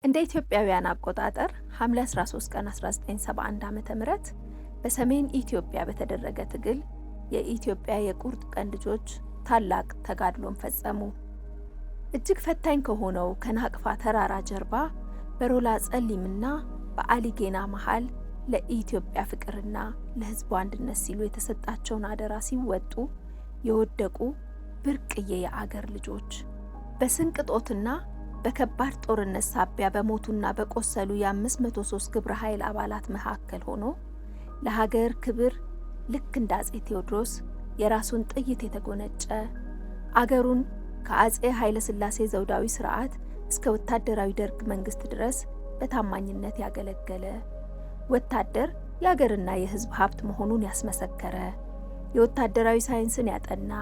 እንደ ኢትዮጵያውያን አቆጣጠር ሐምሌ 13 ቀን 1971 ዓ.ም በሰሜን ኢትዮጵያ በተደረገ ትግል የኢትዮጵያ የቁርጥ ቀን ልጆች ታላቅ ተጋድሎን ፈጸሙ። እጅግ ፈታኝ ከሆነው ከናቅፋ ተራራ ጀርባ በሮላ ጸሊምና በአሊጌና መሃል ለኢትዮጵያ ፍቅርና ለሕዝቡ አንድነት ሲሉ የተሰጣቸውን አደራ ሲወጡ የወደቁ ብርቅዬ የአገር ልጆች በስንቅ እጦትና በከባድ ጦርነት ሳቢያ በሞቱና በቆሰሉ የ503 ግብረ ኃይል አባላት መካከል ሆኖ ለሀገር ክብር ልክ እንደ አጼ ቴዎድሮስ የራሱን ጥይት የተጎነጨ አገሩን ከአጼ ኃይለ ሥላሴ ዘውዳዊ ሥርዓት እስከ ወታደራዊ ደርግ መንግስት ድረስ በታማኝነት ያገለገለ ወታደር የአገርና የሕዝብ ሀብት መሆኑን ያስመሰከረ የወታደራዊ ሳይንስን ያጠና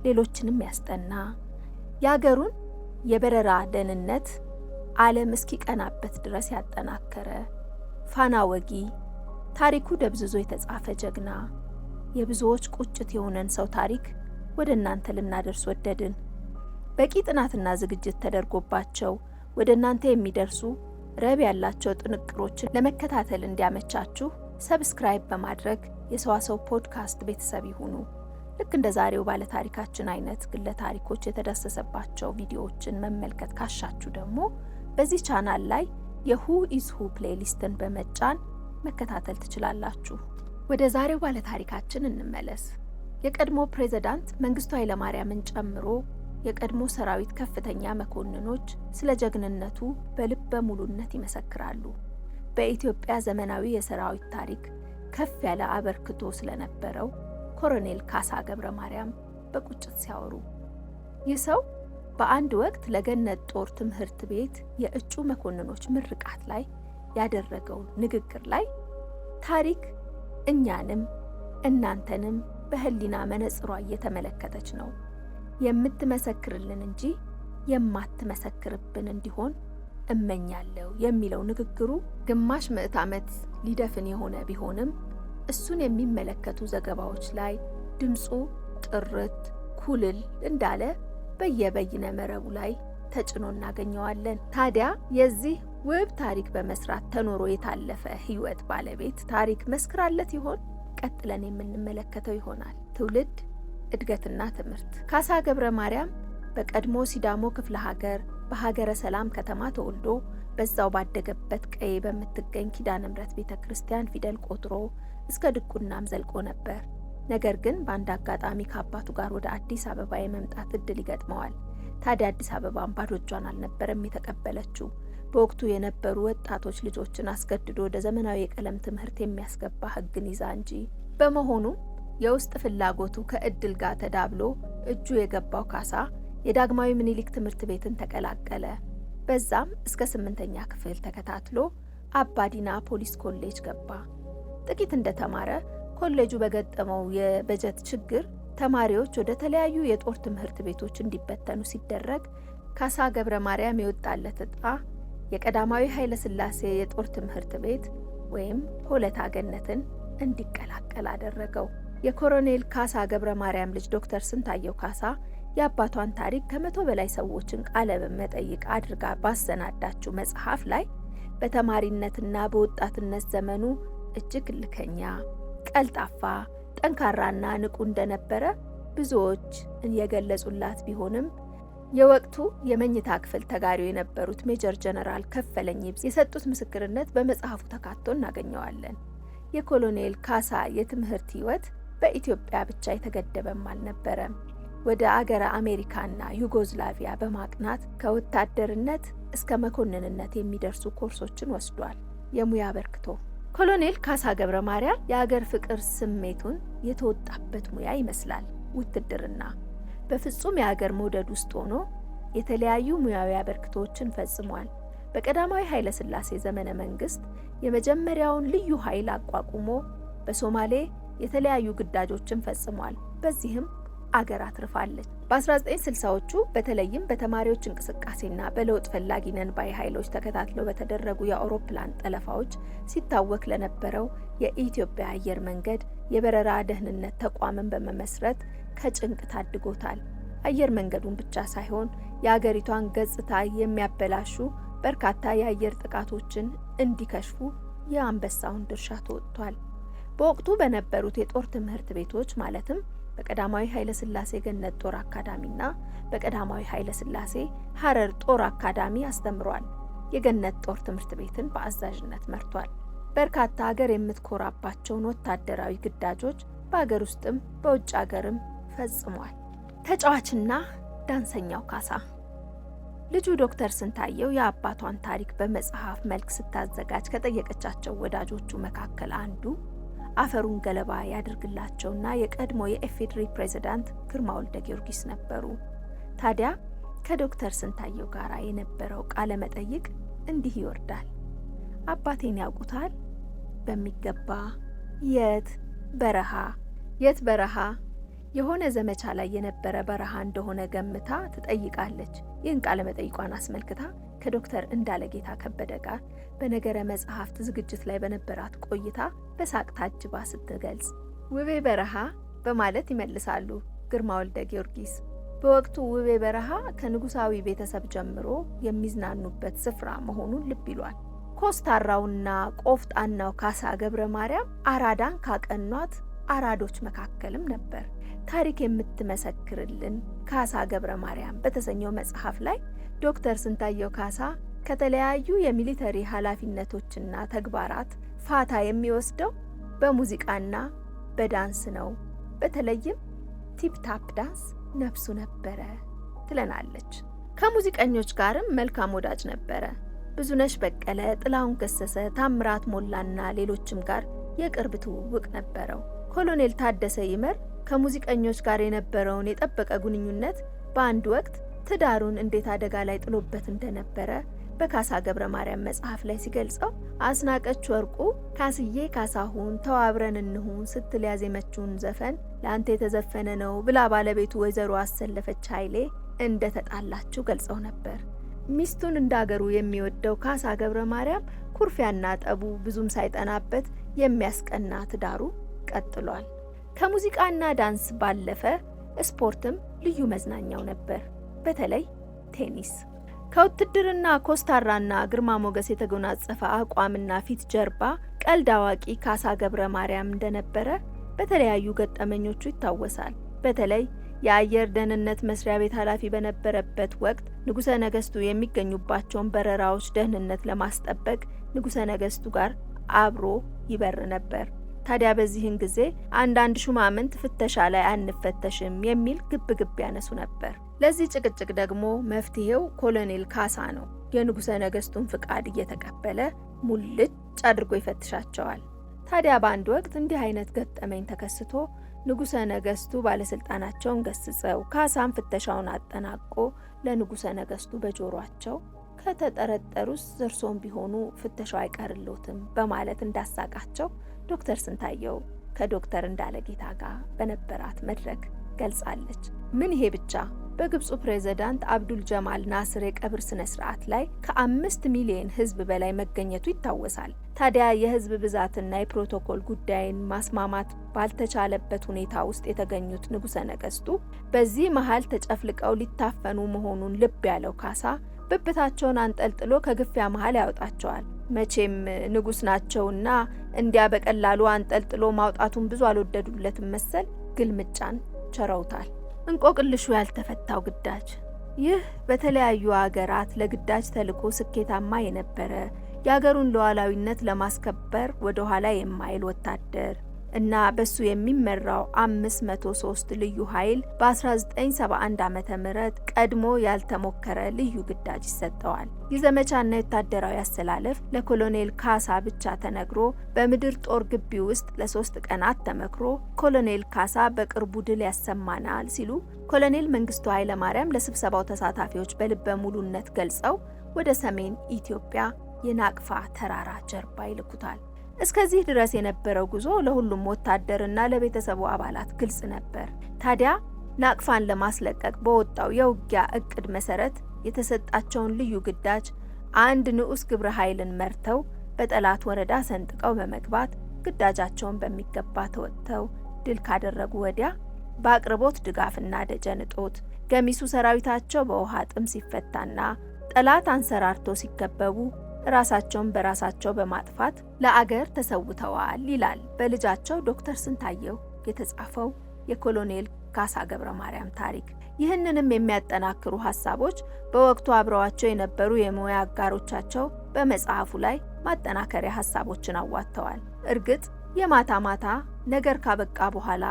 ሌሎችንም ያስጠና የአገሩን የበረራ ደህንነት ዓለም እስኪቀናበት ድረስ ያጠናከረ ፋና ወጊ ታሪኩ ደብዝዞ የተጻፈ ጀግና የብዙዎች ቁጭት የሆነን ሰው ታሪክ ወደ እናንተ ልናደርስ ወደድን። በቂ ጥናትና ዝግጅት ተደርጎባቸው ወደ እናንተ የሚደርሱ ረብ ያላቸው ጥንቅሮችን ለመከታተል እንዲያመቻችሁ ሰብስክራይብ በማድረግ የሰዋሰው ፖድካስት ቤተሰብ ይሁኑ። ልክ እንደ ዛሬው ባለ ታሪካችን አይነት ግለ ታሪኮች የተዳሰሰባቸው ቪዲዮዎችን መመልከት ካሻችሁ ደግሞ በዚህ ቻናል ላይ የሁ ኢዝ ሁ ፕሌሊስትን በመጫን መከታተል ትችላላችሁ። ወደ ዛሬው ባለ ታሪካችን እንመለስ። የቀድሞ ፕሬዝዳንት መንግስቱ ኃይለማርያምን ጨምሮ የቀድሞ ሰራዊት ከፍተኛ መኮንኖች ስለ ጀግንነቱ በልበ ሙሉነት ይመሰክራሉ። በኢትዮጵያ ዘመናዊ የሰራዊት ታሪክ ከፍ ያለ አበርክቶ ስለነበረው ኮሎኔል ካሳ ገብረ ማርያም በቁጭት ሲያወሩ ይህ ሰው በአንድ ወቅት ለገነት ጦር ትምህርት ቤት የእጩ መኮንኖች ምርቃት ላይ ያደረገው ንግግር ላይ ታሪክ እኛንም እናንተንም በህሊና መነጽሯ እየተመለከተች ነው የምትመሰክርልን እንጂ የማትመሰክርብን እንዲሆን እመኛለሁ የሚለው ንግግሩ ግማሽ ምዕት ዓመት ሊደፍን የሆነ ቢሆንም እሱን የሚመለከቱ ዘገባዎች ላይ ድምፁ ጥርት ኩልል እንዳለ በየበይነ መረቡ ላይ ተጭኖ እናገኘዋለን። ታዲያ የዚህ ውብ ታሪክ በመስራት ተኖሮ የታለፈ ህይወት ባለቤት ታሪክ መስክራለት ይሆን? ቀጥለን የምንመለከተው ይሆናል። ትውልድ እድገትና ትምህርት። ካሳ ገብረ ማርያም በቀድሞ ሲዳሞ ክፍለ ሀገር በሀገረ ሰላም ከተማ ተወልዶ በዛው ባደገበት ቀዬ በምትገኝ ኪዳነ ምሕረት ቤተክርስቲያን ፊደል ቆጥሮ እስከ ድቁናም ዘልቆ ነበር። ነገር ግን በአንድ አጋጣሚ ከአባቱ ጋር ወደ አዲስ አበባ የመምጣት እድል ይገጥመዋል። ታዲያ አዲስ አበባን ባዶ እጇን አልነበረም የተቀበለችው። በወቅቱ የነበሩ ወጣቶች ልጆችን አስገድዶ ወደ ዘመናዊ የቀለም ትምህርት የሚያስገባ ህግን ይዛ እንጂ። በመሆኑ የውስጥ ፍላጎቱ ከእድል ጋር ተዳብሎ እጁ የገባው ካሳ የዳግማዊ ምኒልክ ትምህርት ቤትን ተቀላቀለ። በዛም እስከ 8ኛ ክፍል ተከታትሎ አባዲና ፖሊስ ኮሌጅ ገባ። ጥቂት እንደተማረ ኮሌጁ በገጠመው የበጀት ችግር ተማሪዎች ወደ ተለያዩ የጦር ትምህርት ቤቶች እንዲበተኑ ሲደረግ ካሳ ገብረ ማርያም የወጣለት ዕጣ የቀዳማዊ ኃይለ ሥላሴ የጦር ትምህርት ቤት ወይም ሆለታ ገነትን እንዲቀላቀል አደረገው። የኮሎኔል ካሳ ገብረ ማርያም ልጅ ዶክተር ስንታየው ካሳ የአባቷን ታሪክ ከ100 በላይ ሰዎችን ቃለ መጠይቅ አድርጋ ባሰናዳችው መጽሐፍ ላይ በተማሪነትና በወጣትነት ዘመኑ እጅግ ልከኛ፣ ቀልጣፋ፣ ጠንካራና ንቁ እንደነበረ ብዙዎች የገለጹላት ቢሆንም የወቅቱ የመኝታ ክፍል ተጋሪው የነበሩት ሜጀር ጀነራል ከፈለኝ ይብስ የሰጡት ምስክርነት በመጽሐፉ ተካቶ እናገኘዋለን። የኮሎኔል ካሳ የትምህርት ህይወት በኢትዮጵያ ብቻ የተገደበም አልነበረም። ወደ አገረ አሜሪካና ዩጎዝላቪያ በማቅናት ከወታደርነት እስከ መኮንንነት የሚደርሱ ኮርሶችን ወስዷል። የሙያ አበርክቶ ኮሎኔል ካሳ ገብረ ማርያም የአገር ፍቅር ስሜቱን የተወጣበት ሙያ ይመስላል ውትድርና። በፍጹም የአገር መውደድ ውስጥ ሆኖ የተለያዩ ሙያዊ አበርክቶችን ፈጽሟል። በቀዳማዊ ኃይለ ሥላሴ ዘመነ መንግስት የመጀመሪያውን ልዩ ኃይል አቋቁሞ በሶማሌ የተለያዩ ግዳጆችን ፈጽሟል። በዚህም አገር አትርፋለች። በ1960ዎቹ በተለይም በተማሪዎች እንቅስቃሴና በለውጥ ፈላጊ ነን ባይ ኃይሎች ተከታትለው በተደረጉ የአውሮፕላን ጠለፋዎች ሲታወክ ለነበረው የኢትዮጵያ አየር መንገድ የበረራ ደህንነት ተቋምን በመመስረት ከጭንቅ ታድጎታል። አየር መንገዱን ብቻ ሳይሆን የአገሪቷን ገጽታ የሚያበላሹ በርካታ የአየር ጥቃቶችን እንዲከሽፉ የአንበሳውን ድርሻ ተወጥቷል። በወቅቱ በነበሩት የጦር ትምህርት ቤቶች ማለትም በቀዳማዊ ኃይለ ሥላሴ ገነት ጦር አካዳሚና በቀዳማዊ ኃይለ ሥላሴ ሐረር ጦር አካዳሚ አስተምሯል። የገነት ጦር ትምህርት ቤትን በአዛዥነት መርቷል። በርካታ ሀገር የምትኮራባቸውን ወታደራዊ ግዳጆች በሀገር ውስጥም በውጭ ሀገርም ፈጽሟል። ተጫዋችና ዳንሰኛው ካሳ። ልጁ ዶክተር ስንታየው የአባቷን ታሪክ በመጽሐፍ መልክ ስታዘጋጅ ከጠየቀቻቸው ወዳጆቹ መካከል አንዱ አፈሩን ገለባ ያድርግላቸውና የቀድሞ የኢፌዴሪ ፕሬዝዳንት ግርማ ወልደ ጊዮርጊስ ነበሩ። ታዲያ ከዶክተር ስንታየው ጋር የነበረው ቃለ መጠይቅ እንዲህ ይወርዳል። አባቴን ያውቁታል? በሚገባ። የት በረሃ? የሆነ ዘመቻ ላይ የነበረ በረሃ እንደሆነ ገምታ ትጠይቃለች። ይህን ቃለ መጠይቋን አስመልክታ ከዶክተር እንዳለጌታ ከበደ ጋር በነገረ መጽሐፍት ዝግጅት ላይ በነበራት ቆይታ በሳቅ ታጅባ ስትገልጽ ውቤ በረሃ በማለት ይመልሳሉ ግርማ ወልደ ጊዮርጊስ። በወቅቱ ውቤ በረሃ ከንጉሳዊ ቤተሰብ ጀምሮ የሚዝናኑበት ስፍራ መሆኑን ልብ ይሏል። ኮስታራውና ቆፍጣናው ካሳ ገብረ ማርያም አራዳን ካቀኗት አራዶች መካከልም ነበር። ታሪክ የምትመሰክርልን ካሳ ገብረ ማርያም በተሰኘው መጽሐፍ ላይ ዶክተር ስንታየው ካሳ ከተለያዩ የሚሊተሪ ኃላፊነቶችና ተግባራት ፋታ የሚወስደው በሙዚቃና በዳንስ ነው። በተለይም ቲፕታፕ ዳንስ ነፍሱ ነበረ ትለናለች። ከሙዚቀኞች ጋርም መልካም ወዳጅ ነበረ። ብዙነሽ በቀለ፣ ጥላሁን ገሰሰ፣ ታምራት ሞላና ሌሎችም ጋር የቅርብ ትውውቅ ነበረው። ኮሎኔል ታደሰ ይመር ከሙዚቀኞች ጋር የነበረውን የጠበቀ ግንኙነት በአንድ ወቅት ትዳሩን እንዴት አደጋ ላይ ጥሎበት እንደነበረ በካሳ ገብረ ማርያም መጽሐፍ ላይ ሲገልጸው አስናቀች ወርቁ ካስዬ ካሳሁን ተዋብረን እንሁን ስትል ያዜመችውን ዘፈን ለአንተ የተዘፈነ ነው ብላ ባለቤቱ ወይዘሮ አሰለፈች ኃይሌ እንደተጣላችው ገልጸው ነበር። ሚስቱን እንዳገሩ የሚወደው ካሳ ገብረ ማርያም ኩርፊያና ጠቡ ብዙም ሳይጠናበት የሚያስቀና ትዳሩ ቀጥሏል። ከሙዚቃና ዳንስ ባለፈ ስፖርትም ልዩ መዝናኛው ነበር። በተለይ ቴኒስ። ከውትድርና ኮስታራና ግርማ ሞገስ የተጎናጸፈ አቋምና ፊት ጀርባ ቀልድ አዋቂ ካሳ ገብረ ማርያም እንደነበረ በተለያዩ ገጠመኞቹ ይታወሳል። በተለይ የአየር ደህንነት መስሪያ ቤት ኃላፊ በነበረበት ወቅት ንጉሠ ነገሥቱ የሚገኙባቸውን በረራዎች ደህንነት ለማስጠበቅ ንጉሠ ነገሥቱ ጋር አብሮ ይበር ነበር። ታዲያ በዚህን ጊዜ አንዳንድ ሹማምንት ፍተሻ ላይ አንፈተሽም የሚል ግብግብ ያነሱ ነበር። ለዚህ ጭቅጭቅ ደግሞ መፍትሄው ኮሎኔል ካሳ ነው። የንጉሠ ነገሥቱን ፍቃድ እየተቀበለ ሙልጭ አድርጎ ይፈትሻቸዋል። ታዲያ በአንድ ወቅት እንዲህ አይነት ገጠመኝ ተከስቶ ንጉሠ ነገሥቱ ባለስልጣናቸውን ገስጸው ካሳም ፍተሻውን አጠናቆ ለንጉሠ ነገሥቱ በጆሯቸው ከተጠረጠሩስ እርሶም ቢሆኑ ፍተሻው አይቀርልዎትም በማለት እንዳሳቃቸው ዶክተር ስንታየው ከዶክተር እንዳለጌታ ጋር በነበራት መድረክ ገልጻለች። ምን ይሄ ብቻ! በግብፁ ፕሬዝዳንት አብዱል ጀማል ናስር የቀብር ስነ ስርዓት ላይ ከ5 ሚሊዮን ሕዝብ በላይ መገኘቱ ይታወሳል። ታዲያ የሕዝብ ብዛትና የፕሮቶኮል ጉዳይን ማስማማት ባልተቻለበት ሁኔታ ውስጥ የተገኙት ንጉሠ ነገሥቱ በዚህ መሃል ተጨፍልቀው ሊታፈኑ መሆኑን ልብ ያለው ካሳ ብብታቸውን አንጠልጥሎ ከግፊያ መሃል ያወጣቸዋል። መቼም ንጉሥ ናቸውና እንዲያ በቀላሉ አንጠልጥሎ ማውጣቱን ብዙ አልወደዱለትም መሰል ግልምጫን ቸረውታል። እንቆቅልሹ ያልተፈታው ግዳጅ። ይህ በተለያዩ ሀገራት ለግዳጅ ተልዕኮ ስኬታማ የነበረ የሀገሩን ሉዓላዊነት ለማስከበር ወደ ኋላ የማይል ወታደር እና በሱ የሚመራው 503 ልዩ ኃይል በ1971 ዓመተ ምህረት ቀድሞ ያልተሞከረ ልዩ ግዳጅ ይሰጠዋል። የዘመቻና የወታደራዊ አሰላለፍ ለኮሎኔል ካሳ ብቻ ተነግሮ በምድር ጦር ግቢ ውስጥ ለ3 ቀናት ተመክሮ ኮሎኔል ካሳ በቅርቡ ድል ያሰማናል ሲሉ ኮሎኔል መንግስቱ ኃይለ ማርያም ለስብሰባው ተሳታፊዎች በልበ ሙሉነት ገልጸው ወደ ሰሜን ኢትዮጵያ የናቅፋ ተራራ ጀርባ ይልኩታል። እስከዚህ ድረስ የነበረው ጉዞ ለሁሉም ወታደርና ለቤተሰቡ አባላት ግልጽ ነበር። ታዲያ ናቅፋን ለማስለቀቅ በወጣው የውጊያ እቅድ መሰረት የተሰጣቸውን ልዩ ግዳጅ አንድ ንዑስ ግብረ ኃይልን መርተው በጠላት ወረዳ ሰንጥቀው በመግባት ግዳጃቸውን በሚገባ ተወጥተው ድል ካደረጉ ወዲያ በአቅርቦት ድጋፍና ደጀን እጦት ገሚሱ ሰራዊታቸው በውሃ ጥም ሲፈታና ጠላት አንሰራርቶ ሲከበቡ ራሳቸውን በራሳቸው በማጥፋት ለአገር ተሰውተዋል ይላል በልጃቸው ዶክተር ስንታየው የተጻፈው የኮሎኔል ካሳ ገብረ ማርያም ታሪክ። ይህንንም የሚያጠናክሩ ሐሳቦች በወቅቱ አብረዋቸው የነበሩ የሙያ አጋሮቻቸው በመጽሐፉ ላይ ማጠናከሪያ ሐሳቦችን አዋጥተዋል። እርግጥ የማታ ማታ ነገር ካበቃ በኋላ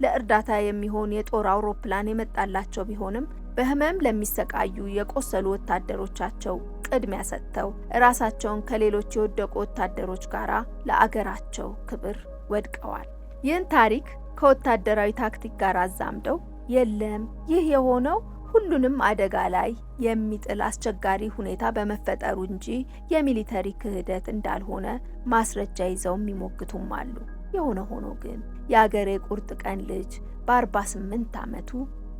ለእርዳታ የሚሆን የጦር አውሮፕላን የመጣላቸው ቢሆንም በህመም ለሚሰቃዩ የቆሰሉ ወታደሮቻቸው ቅድሚያ ሰጥተው ራሳቸውን ከሌሎች የወደቁ ወታደሮች ጋር ለአገራቸው ክብር ወድቀዋል። ይህን ታሪክ ከወታደራዊ ታክቲክ ጋር አዛምደው የለም ይህ የሆነው ሁሉንም አደጋ ላይ የሚጥል አስቸጋሪ ሁኔታ በመፈጠሩ እንጂ የሚሊተሪ ክህደት እንዳልሆነ ማስረጃ ይዘው የሚሞግቱም አሉ። የሆነ ሆኖ ግን የአገሬ ቁርጥ ቀን ልጅ በ48 ዓመቱ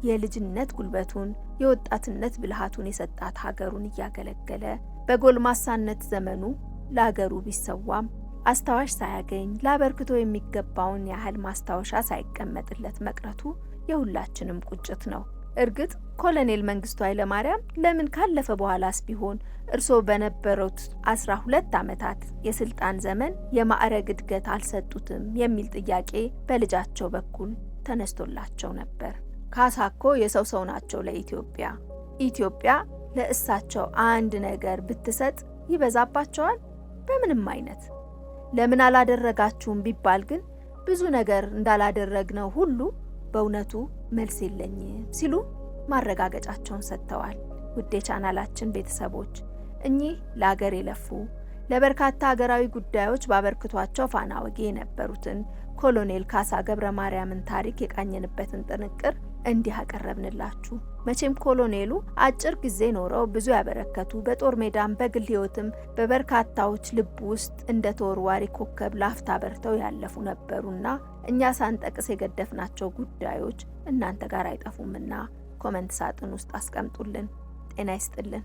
የልጅነት ጉልበቱን የወጣትነት ብልሃቱን የሰጣት ሀገሩን እያገለገለ በጎልማሳነት ዘመኑ ለሀገሩ ቢሰዋም አስታዋሽ ሳያገኝ ላበርክቶ የሚገባውን ያህል ማስታወሻ ሳይቀመጥለት መቅረቱ የሁላችንም ቁጭት ነው። እርግጥ ኮሎኔል መንግስቱ ኃይለማርያም ለምን ካለፈ በኋላስ ቢሆን እርስዎ በነበሩት 12 ዓመታት የስልጣን ዘመን የማዕረግ እድገት አልሰጡትም የሚል ጥያቄ በልጃቸው በኩል ተነስቶላቸው ነበር። ካሳኮ የሰው ሰው ናቸው ለኢትዮጵያ። ኢትዮጵያ ለእሳቸው አንድ ነገር ብትሰጥ ይበዛባቸዋል? በምንም አይነት። ለምን አላደረጋችሁም ቢባል ግን ብዙ ነገር እንዳላደረግነው ሁሉ በእውነቱ መልስ የለኝም ሲሉ ማረጋገጫቸውን ሰጥተዋል። ውድ የቻናላችን ቤተሰቦች እኚህ ለሀገር የለፉ ለበርካታ ሀገራዊ ጉዳዮች ባበርክቷቸው ፋና ወጊ የነበሩትን ኮሎኔል ካሳ ገብረ ማርያምን ታሪክ የቃኘንበትን ጥንቅር እንዲህ አቀረብንላችሁ። መቼም ኮሎኔሉ አጭር ጊዜ ኖረው ብዙ ያበረከቱ በጦር ሜዳም በግል ሕይወትም በበርካታዎች ልብ ውስጥ እንደ ተወርዋሪ ኮከብ ላፍታ በርተው ያለፉ ነበሩና እኛ ሳንጠቅስ የገደፍናቸው ጉዳዮች እናንተ ጋር አይጠፉምና ኮመንት ሳጥን ውስጥ አስቀምጡልን። ጤና ይስጥልን።